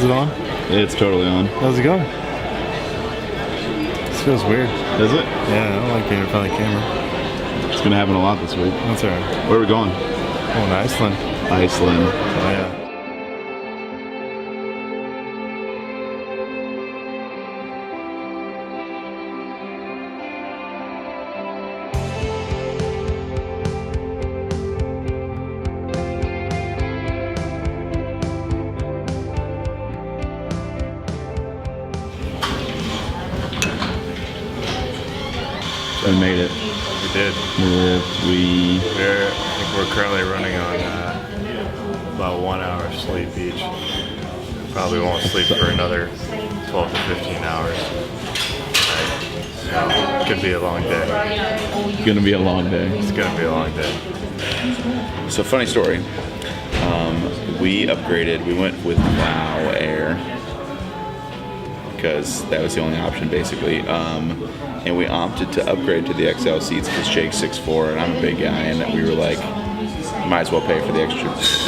Is it on? It's totally on. How's it going? This feels weird. Is it? Yeah, I don't like being in front of the camera. It's gonna happen a lot this week. That's alright. Where are we going? Going to Iceland. Iceland. Oh yeah. We made it. We did. I think we're currently running on about 1 hour sleep each. Probably won't sleep for another 12 to 15 hours. Right. Could be a long day. It's gonna be a long day. It's gonna be a long day. So funny story. We upgraded. We went with Wow Air because that was the only option basically. And we opted to upgrade to the XL seats because Jake's 6'4" and I'm a big guy, and we were like, might as well pay for the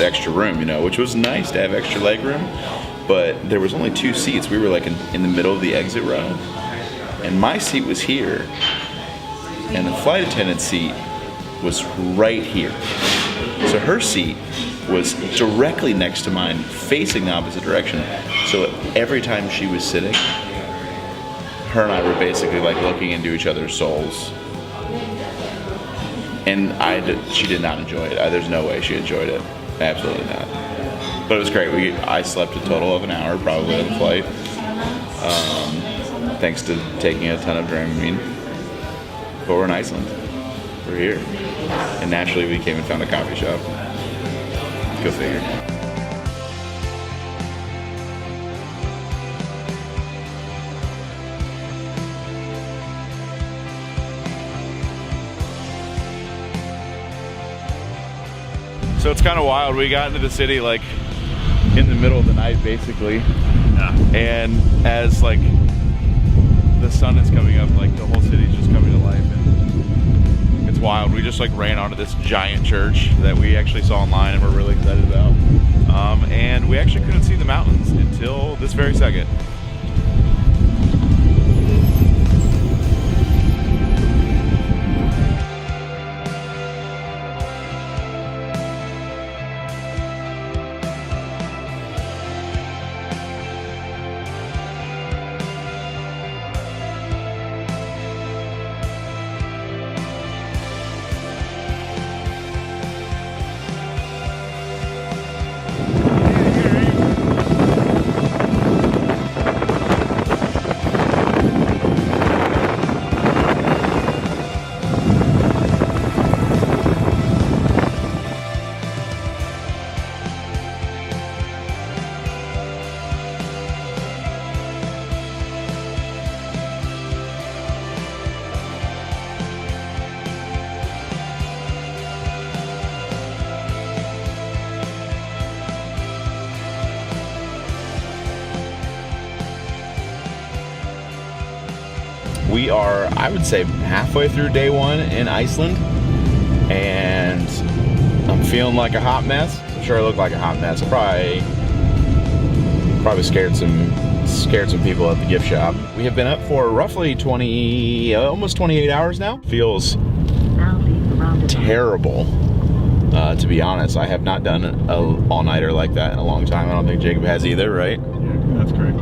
extra room, you know, which was nice to have extra leg room. But there was only 2 seats. We were like in the middle of the exit row, and my seat was here, and the flight attendant's seat was right here. So her seat was directly next to mine, facing the opposite direction. So every time she was sitting, her and I were basically like looking into each other's souls. And she did not enjoy it. There's no way she enjoyed it. Absolutely not. But it was great. I slept a total of an hour probably on the flight. Thanks to taking a ton of Dramamine. But we're in Iceland. We're here. And naturally we came and found a coffee shop. Go figure. So it's kind of wild. We got into the city like in the middle of the night, basically. Yeah. And as like the sun is coming up, like the whole city's just coming to life, and it's wild. We just like ran onto this giant church that we actually saw online and we're really excited about. And we actually couldn't see the mountains until this very second. We are, I would say, halfway through day 1 in Iceland, and I'm feeling like a hot mess. I'm sure I look like a hot mess. I probably scared some people at the gift shop. We have been up for roughly almost 28 hours now. Feels terrible, to be honest. I have not done an all-nighter like that in a long time. I don't think Jacob has either, right? Yeah, that's correct.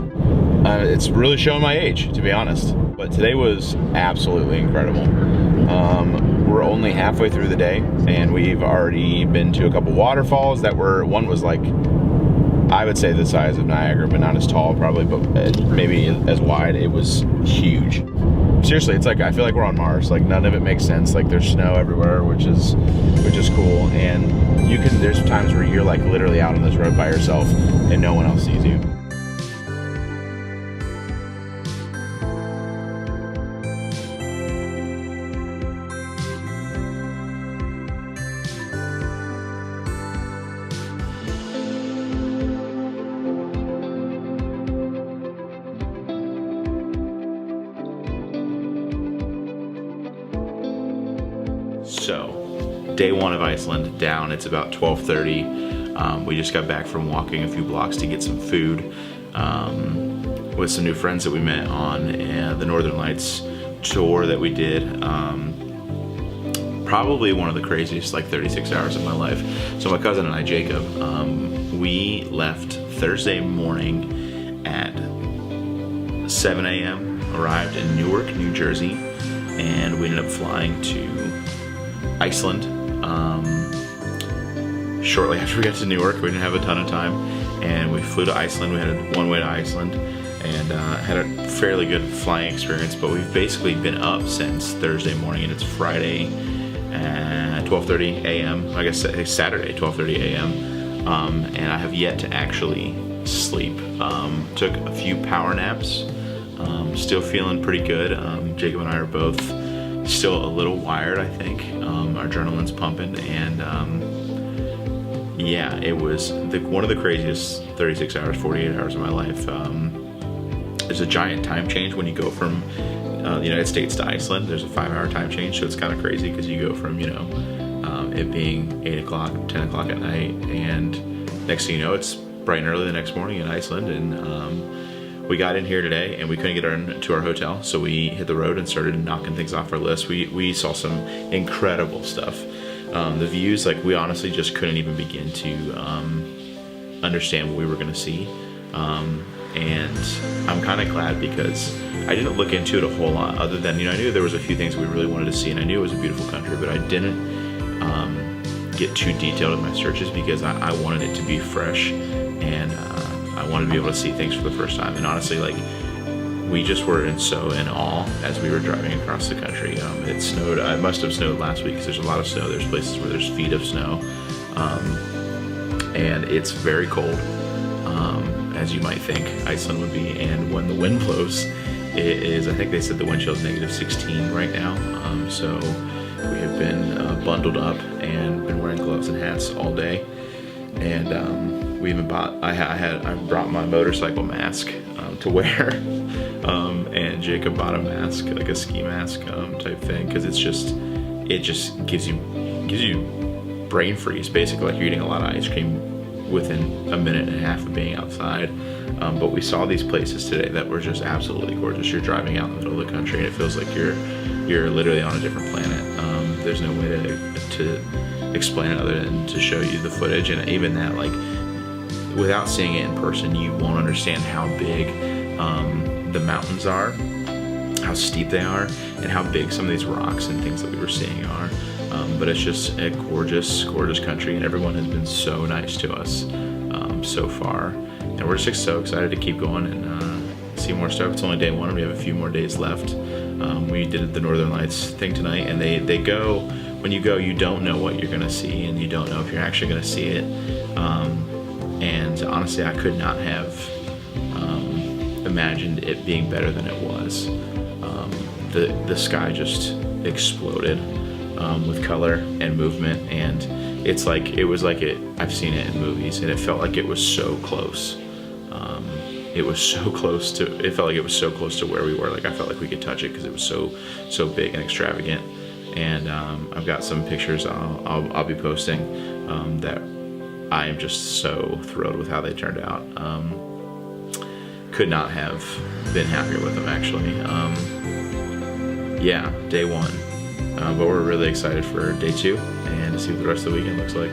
It's really showing my age, to be honest. But today was absolutely incredible. We're only halfway through the day, and we've already been to a couple waterfalls that one was like, I would say the size of Niagara, but not as tall probably, but maybe as wide. It was huge. Seriously, it's like, I feel like we're on Mars. Like, none of it makes sense. Like, there's snow everywhere, which is cool. And there's times where you're like literally out on this road by yourself and no one else sees you. So, day 1 of Iceland down. It's about 12:30. We just got back from walking a few blocks to get some food with some new friends that we met on the Northern Lights tour that we did. Probably one of the craziest 36 hours of my life. So my cousin and I, Jacob, we left Thursday morning at 7 a.m., arrived in Newark, New Jersey, and we ended up flying to Iceland. Shortly after we got to Newark, we didn't have a ton of time, and we flew to Iceland. We had a one-way to Iceland, and had a fairly good flying experience, but we've basically been up since Thursday morning, and it's Friday at 12:30 a.m. I guess it's Saturday, 12:30 a.m. And I have yet to actually sleep. Took a few power naps. Still feeling pretty good. Jacob and I are both still a little wired, I think. Our adrenaline's pumping, and yeah, it was one of the craziest 36 hours, 48 hours of my life. There's a giant time change when you go from the United States to Iceland. There's a 5-hour time change, so it's kind of crazy because you go from, it being 8 o'clock, 10 o'clock at night, and next thing you know, it's bright and early the next morning in Iceland. And we got in here today, and we couldn't get to our hotel, so we hit the road and started knocking things off our list. We saw some incredible stuff. The views, we honestly just couldn't even begin to understand what we were going to see. And I'm kind of glad because I didn't look into it a whole lot, other than, I knew there was a few things we really wanted to see, and I knew it was a beautiful country, but I didn't get too detailed in my searches because I wanted it to be fresh, and I wanted to be able to see things for the first time. And honestly, we just were in awe as we were driving across the country. It snowed. It must have snowed last week because there's a lot of snow. There's places where there's feet of snow, and it's very cold, as you might think Iceland would be. And when the wind blows, it is, I think they said the wind chill is -16 right now. So we have been bundled up and been wearing gloves and hats all day. And we even I brought my motorcycle mask to wear, and Jacob bought a mask, like a ski mask type thing, because it just gives you brain freeze, basically, like you're eating a lot of ice cream within a minute and a half of being outside. But we saw these places today that were just absolutely gorgeous. You're driving out in the middle of the country, and it feels like you're literally on a different planet. There's no way to explain it other than to show you the footage, and even that, without seeing it in person, you won't understand how big the mountains are, how steep they are, and how big some of these rocks and things that we were seeing are. But it's just a gorgeous, gorgeous country, and everyone has been so nice to us so far. And we're just so excited to keep going and see more stuff. It's only day one, and we have a few more days left. We did the Northern Lights thing tonight, and they go, when you go, you don't know what you're gonna see, and you don't know if you're actually gonna see it. And honestly, I could not have imagined it being better than it was. The sky just exploded with color and movement, and I've seen it in movies, and it felt like it was so close. It felt like it was so close to where we were. I felt like we could touch it because it was so big and extravagant. And I've got some pictures I'll be posting that I am just so thrilled with how they turned out. Could not have been happier with them, actually. Yeah, day one. But we're really excited for day two and to see what the rest of the weekend looks like.